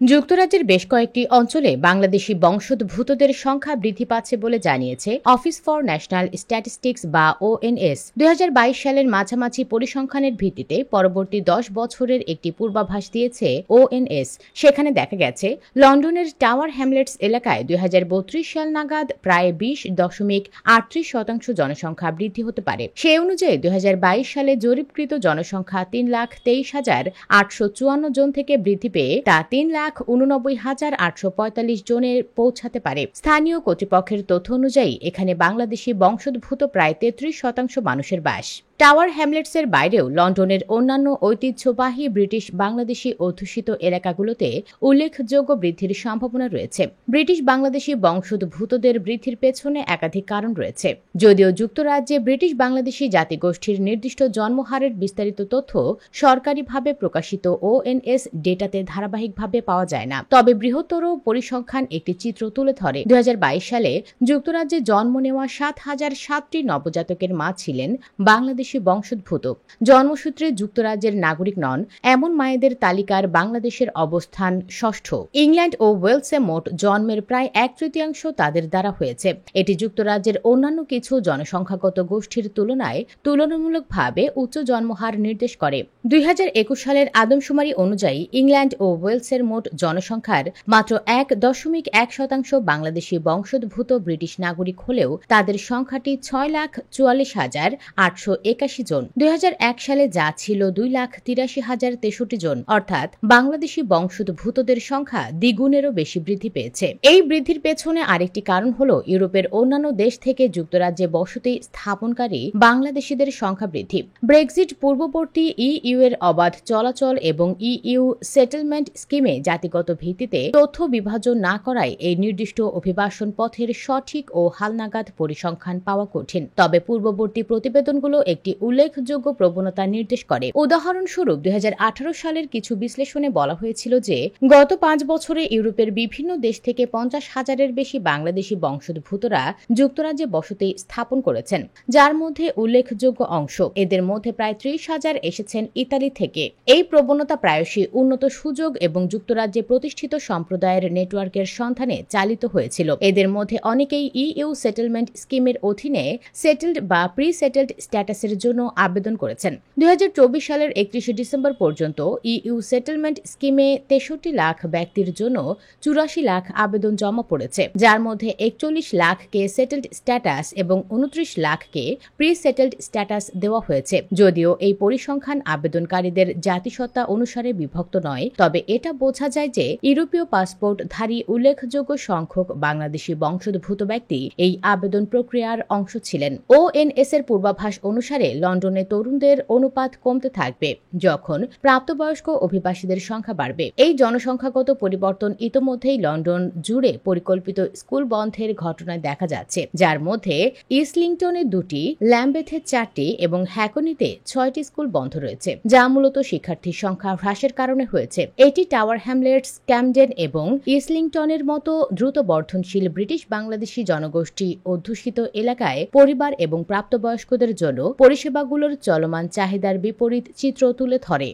যুক্তরাজ্যের বেশ কয়েকটি অঞ্চলে বাংলাদেশি বংশোদ্ভূতদের সংখ্যা বৃদ্ধি পাচ্ছে বলে জানিয়েছে অফিস ফর ন্যাশনাল স্ট্যাটিস্টিক্স বা ওএনএস। ২০২২ সালের মাঝামাঝি পরিসংখ্যানের ভিত্তিতে পরবর্তী ১০ বছরের একটি পূর্বাভাস দিয়েছে ওএনএস। সেখানে দেখা গেছে লন্ডনের টাওয়ার হ্যামলেটস এলাকায় ২০৩২ সাল নাগাদ প্রায় ২০.৩৮% জনসংখ্যা বৃদ্ধি হতে পারে। সে অনুযায়ী ২০২২ সালে জরিপকৃত জনসংখ্যা ৩,২৩,৮৫৪ জন থেকে বৃদ্ধি পেয়ে তা ৩,৮৯,৮৪৫ জনে পৌঁছাতে পারে। স্থানীয় কর্তৃপক্ষের তথ্য অনুযায়ী এখানে বাংলাদেশি বংশোদ্ভূত প্রায় ৩৩% মানুষের বাস। টাওয়ার হ্যামলেটসের বাইরেও লন্ডনের অন্যান্য ঐতিহ্যবাহী ব্রিটিশ বাংলাদেশি অধ্যুষিত এলাকাগুলোতে উল্লেখযোগ্য বৃদ্ধির সম্ভাবনা রয়েছে। ব্রিটিশ বাংলাদেশি বংশোদ্ভূতদের বৃদ্ধির পেছনে একাধিক কারণ রয়েছে। যদিও যুক্তরাজ্যে ব্রিটিশ বাংলাদেশি জাতিগোষ্ঠীর নির্দিষ্ট জন্মহারের বিস্তারিত তথ্য সরকারিভাবে প্রকাশিত ওএনএস ডেটাতে ধারাবাহিকভাবে পাওয়া যায় না, তবে বৃহত্তর পরিসংখ্যান একটি চিত্র তুলে ধরে। ২০২২ সালে যুক্তরাজ্যে জন্ম নেওয়া ৭,০০৭টি নবজাতকের মা ছিলেন বাংলাদেশি বংশোদ্ভূত। জন্মসূত্রে যুক্তরাজ্যের নাগরিক নন এমন মায়েদের তালিকার বাংলাদেশের অবস্থান ষষ্ঠ। ইংল্যান্ড ও ওয়েলসে মোট জন্মের প্রায় ১/৩ তাদের দ্বারা হয়েছে। এটি যুক্তরাজ্যের অন্যান্য কিছু জনসংখ্যাগত গোষ্ঠীর তুলনায় তুলনামূলকভাবে উচ্চ জন্মহার নির্দেশ করে। ২০২১ সালের আদমশুমারি অনুযায়ী ইংল্যান্ড ও ওয়েলসের মোট জনসংখ্যার মাত্র ১.১% বাংলাদেশি বংশোদ্ভূত ব্রিটিশ নাগরিক হলেও তাদের সংখ্যাটি ৬,৪৪,৮৮১ জন। ২০০১ সালে যা ছিল ২,৮৩,০৬৩ জন, অর্থাৎ বাংলাদেশি বংশোদ্ভূতদের সংখ্যা দ্বিগুণেরও বেশি বৃদ্ধি পেয়েছে। এই বৃদ্ধির পেছনে আরেকটি কারণ হল ইউরোপের অন্যান্য দেশ থেকে যুক্তরাজ্যে বসতি স্থাপনকারী বাংলাদেশিদের সংখ্যা বৃদ্ধি। ব্রেক্সিট পূর্ববর্তী ইইউ এর অবাধ চলাচল এবং ইইউ সেটেলমেন্ট স্কিমে জাতিগত ভিত্তিতে তথ্য বিভাজন না করায় এই নির্দিষ্ট অভিবাসন পথের সঠিক ও হালনাগাদ পরিসংখ্যান পাওয়া কঠিন। তবে পূর্ববর্তী প্রতিবেদনগুলো একটি উল্লেখযোগ্য প্রবণতা নির্দেশ করে। উদাহরণস্বরূপ ২০১৮ সালের কিছু বিশ্লেষণে বলা হয়েছিল যে গত ৫ বছরে ইউরোপের বিভিন্ন দেশ থেকে ৫০,০০০-এর বেশি বাংলাদেশি বংশোদ্ভূতরা যুক্তরাজ্যে বসতি স্থাপন করেছেন, যার মধ্যে উল্লেখযোগ্য অংশ এদের মধ্যে প্রায় ৩০,০০০ এসেছেন ইতালি থেকে। এই প্রবণতা প্রায়শই উন্নত সুযোগ এবং যুক্তরাজ্যে প্রতিষ্ঠিত সম্প্রদায়ের নেটওয়ার্কের সন্ধানে চালিত হয়েছিল। এদের মধ্যে অনেকেই ইইউ সেটেলমেন্ট স্কিমের অধীনে সেটেলড বা প্রি সেটেলড স্ট্যাটাসের জন্য আবেদন করেছেন। ২০২৪ সালের ৩১ ডিসেম্বর পর্যন্ত ইইউ সেটেলমেন্ট স্কিমে ৬৩ লাখ ব্যক্তির জন্য ৮৪ লাখ আবেদন জমা পড়েছে, যার মধ্যে ৪১ লাখকে সেটেলড স্ট্যাটাস এবং ২৯ লাখকে প্রি সেটেলড স্ট্যাটাস দেওয়া হয়েছে। যদিও এই পরিসংখ্যান আবেদনকারীদের জাতিসত্তা অনুসারে বিভক্ত নয়, তবে এটা বোঝা যায় যে ইউরোপীয় পাসপোর্টধারী উল্লেখযোগ্য সংখ্যক বাংলাদেশি বংশোদ্ভূত ব্যক্তি এই আবেদন প্রক্রিয়ার অংশ ছিলেন। ওএনএস এর পূর্বাভাস অনুসারে লন্ডনে তরুণদের অনুপাত কমতে থাকবে যখন প্রাপ্তবয়স্ক অভিবাসীদের সংখ্যা বাড়বে। এই জনসংখ্যাগত পরিবর্তন ইতোমধ্যেই লন্ডন জুড়ে পরিকল্পিত স্কুল বন্ধের ঘটনায় দেখা যাচ্ছে, যার মধ্যে ইসলিংটনে ২টি, ল্যাম্বেথে ৪টি এবং হ্যাকনিতে ৬টি স্কুল বন্ধ রয়েছে, যা মূলত শিক্ষার্থীর সংখ্যা হ্রাসের কারণে হয়েছে। এটি টাওয়ার হ্যামলেটস, ক্যামডেন এবং ইসলিংটনের মতো দ্রুত বর্ধনশীল ব্রিটিশ বাংলাদেশি জনগোষ্ঠী অধ্যুষিত এলাকায় পরিবার এবং প্রাপ্তবয়স্কদের জন্য পরিষেবাগুলোর চলমান চাহিদার বিপরীত চিত্র তুলে ধরে।